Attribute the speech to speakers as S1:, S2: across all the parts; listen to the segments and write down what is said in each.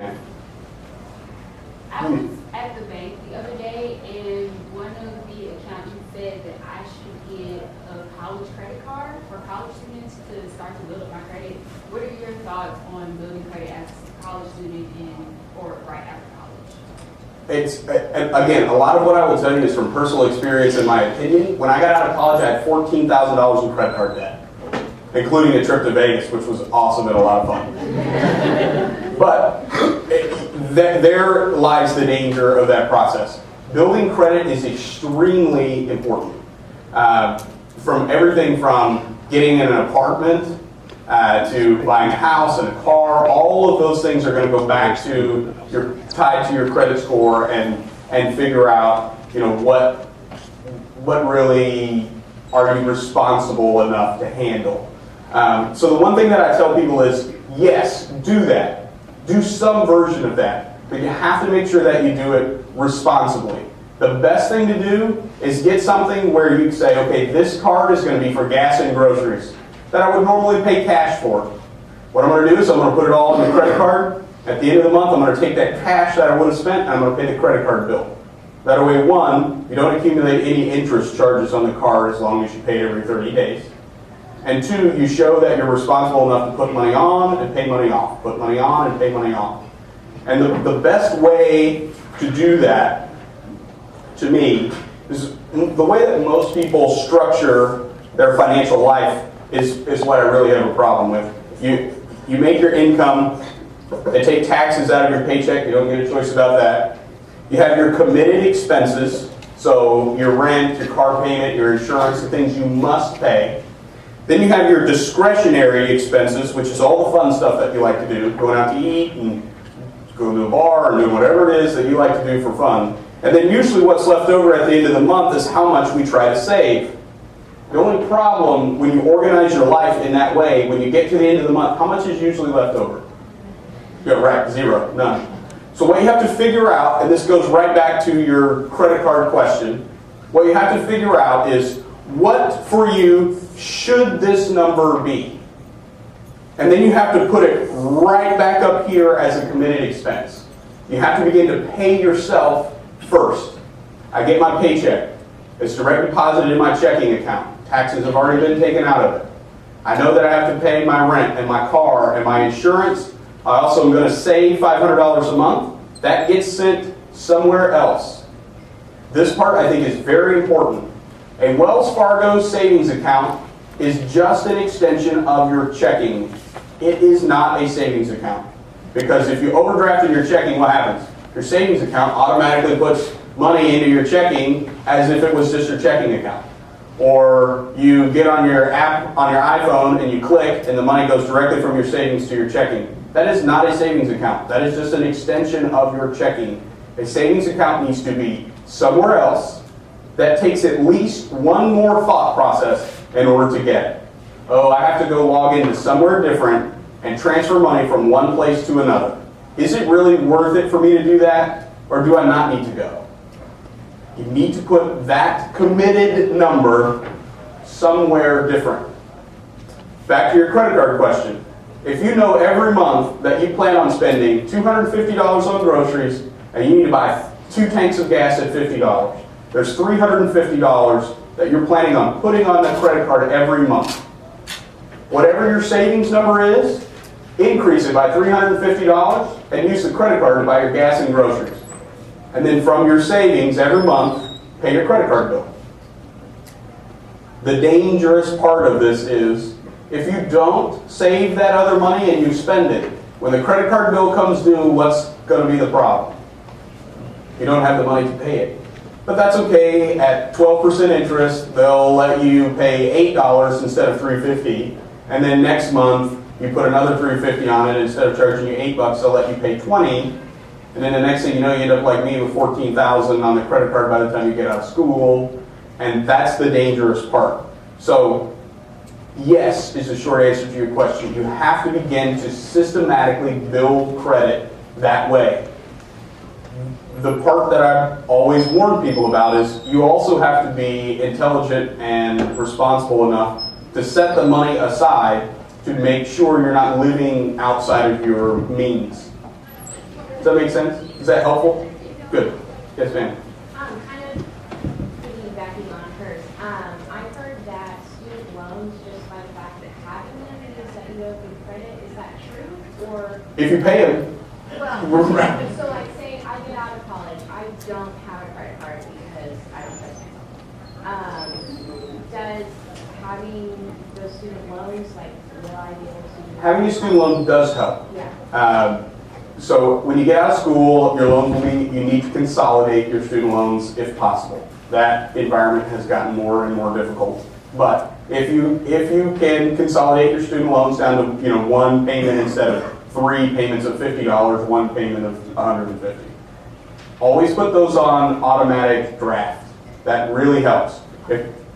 S1: I was at the bank the other day, and one of the accountants said that I should get a college credit card for college students to start to build up my credit. What are your thoughts on building credit as a college student or right after college?
S2: It's, again, a lot of what I will tell you is from personal experience and my opinion. When I got out of college, I had $14,000 in credit card debt, including a trip to Vegas, which was awesome and a lot of fun. But there lies the danger of that process. Building credit is extremely important. From everything from getting an apartment to buying a house and a car, all of those things are going to go back to tied to your credit score and figure out, what really are you responsible enough to handle. So the one thing that I tell people is, yes, do that. Do some version of that, but you have to make sure that you do it responsibly. The best thing to do is get something where you say, okay, this card is going to be for gas and groceries that I would normally pay cash for. What I'm going to do is I'm going to put it all in the credit card. At the end of the month, I'm going to take that cash that I would have spent and I'm going to pay the credit card bill. That way, one, you don't accumulate any interest charges on the card as long as you pay it every 30 days. And two, you show that you're responsible enough to put money on and pay money off. Put money on and pay money off. And the best way to do that, to me, is the way that most people structure their financial life is what I really have a problem with. You make your income, they take taxes out of your paycheck, you don't get a choice about that. You have your committed expenses, so your rent, your car payment, your insurance, the things you must pay. Then you have your discretionary expenses, which is all the fun stuff that you like to do, going out to eat and going to a bar and doing whatever it is that you like to do for fun. And then usually what's left over at the end of the month is how much we try to save. The only problem when you organize your life in that way, when you get to the end of the month, how much is usually left over? Yeah, right, zero, none. So what you have to figure out, and this goes right back to your credit card question, what you have to figure out is what for you should this number be? And then you have to put it right back up here as a committed expense. You have to begin to pay yourself first. I get my paycheck. It's direct deposited in my checking account. Taxes have already been taken out of it. I know that I have to pay my rent and my car and my insurance. I also am going to save $500 a month. That gets sent somewhere else. This part I think is very important. A Wells Fargo savings account is just an extension of your checking. It is not a savings account. Because if you overdraft in your checking, what happens? Your savings account automatically puts money into your checking as if it was just your checking account. Or you get on your app on your iPhone and you click and the money goes directly from your savings to your checking. That is not a savings account. That is just an extension of your checking. A savings account needs to be somewhere else. That takes at least one more thought process in order to get it. Oh, I have to go log into somewhere different and transfer money from one place to another. Is it really worth it for me to do that, or do I not need to go? You need to put that committed number somewhere different. Back to your credit card question. If you know every month that you plan on spending $250 on groceries and you need to buy 2 tanks of gas at $50, there's $350 that you're planning on putting on that credit card every month. Whatever your savings number is, increase it by $350 and use the credit card to buy your gas and groceries. And then from your savings every month, pay your credit card bill. The dangerous part of this is if you don't save that other money and you spend it, when the credit card bill comes due, what's going to be the problem? You don't have the money to pay it. But that's okay. At 12% interest, they'll let you pay $8 instead of $3.50. And then next month, you put another $3.50 on it. Instead of charging you $8, they'll let you pay $20. And then the next thing you know, you end up like me with $14,000 on the credit card by the time you get out of school. And that's the dangerous part. So, yes is the short answer to your question. You have to begin to systematically build credit that way. The part that I always warn people about is you also have to be intelligent and responsible enough to set the money aside to make sure you're not living outside of your means. Does that make sense? Is that helpful? Good. Yes, ma'am.
S3: Kind of piggybacking on hers. I've heard that student loans, just by the fact that having them, means that you owe good credit. Is that true? Or,
S2: If you pay them,
S3: well, so like say I get out of college, I don't have a credit card because I don't trust myself. Does having those student loans, like, will I be able to?
S2: having a student loan does help.
S3: Yeah.
S2: So when you get out of school, your loan will be, you need to consolidate your student loans if possible. That environment has gotten more and more difficult. But if you can consolidate your student loans down to one payment instead of 3 payments of $50, 1 payment of $150. Always put those on automatic draft. That really helps.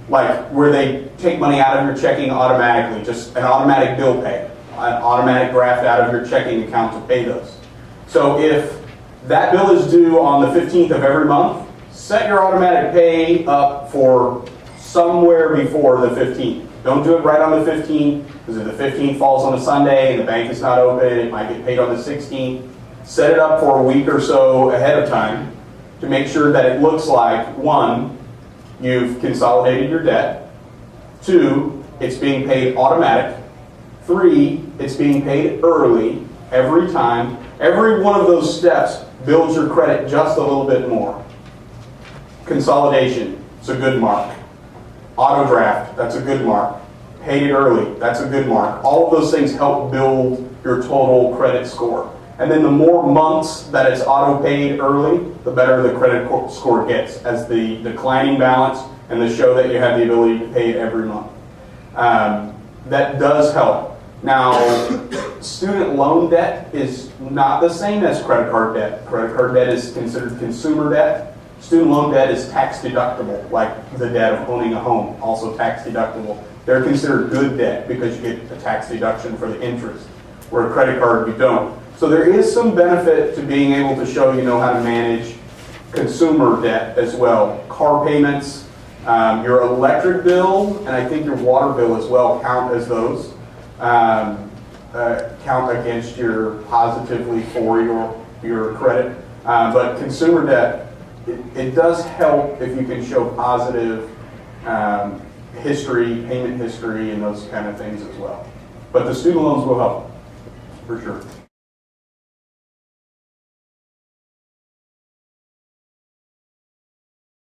S2: Like where they take money out of your checking automatically, just an automatic bill pay, an automatic draft out of your checking account to pay those. So if that bill is due on the 15th of every month, set your automatic pay up for somewhere before the 15th. Don't do it right on the 15th, because if the 15th falls on a Sunday and the bank is not open, it might get paid on the 16th. Set it up for a week or so ahead of time to make sure that it looks like, 1, you've consolidated your debt, 2, it's being paid automatic, 3, it's being paid early every time. Every one of those steps builds your credit just a little bit more. Consolidation, it's a good mark. Auto draft, that's a good mark. Paid it early, that's a good mark. All of those things help build your total credit score. And then the more months that it's auto paid early, the better the credit score gets as the declining balance and the show that you have the ability to pay it every month. That does help. Now, student loan debt is not the same as credit card debt. Credit card debt is considered consumer debt. Student loan debt is tax deductible, like the debt of owning a home, also tax deductible. They're considered good debt because you get a tax deduction for the interest, where a credit card you don't. So there is some benefit to being able to show you know how to manage consumer debt as well. Car payments, your electric bill, and I think your water bill as well count as those. Count against your positively for your credit. But consumer debt, it does help if you can show positive history, payment history, and those kind of things as well. But the student loans will help, for sure.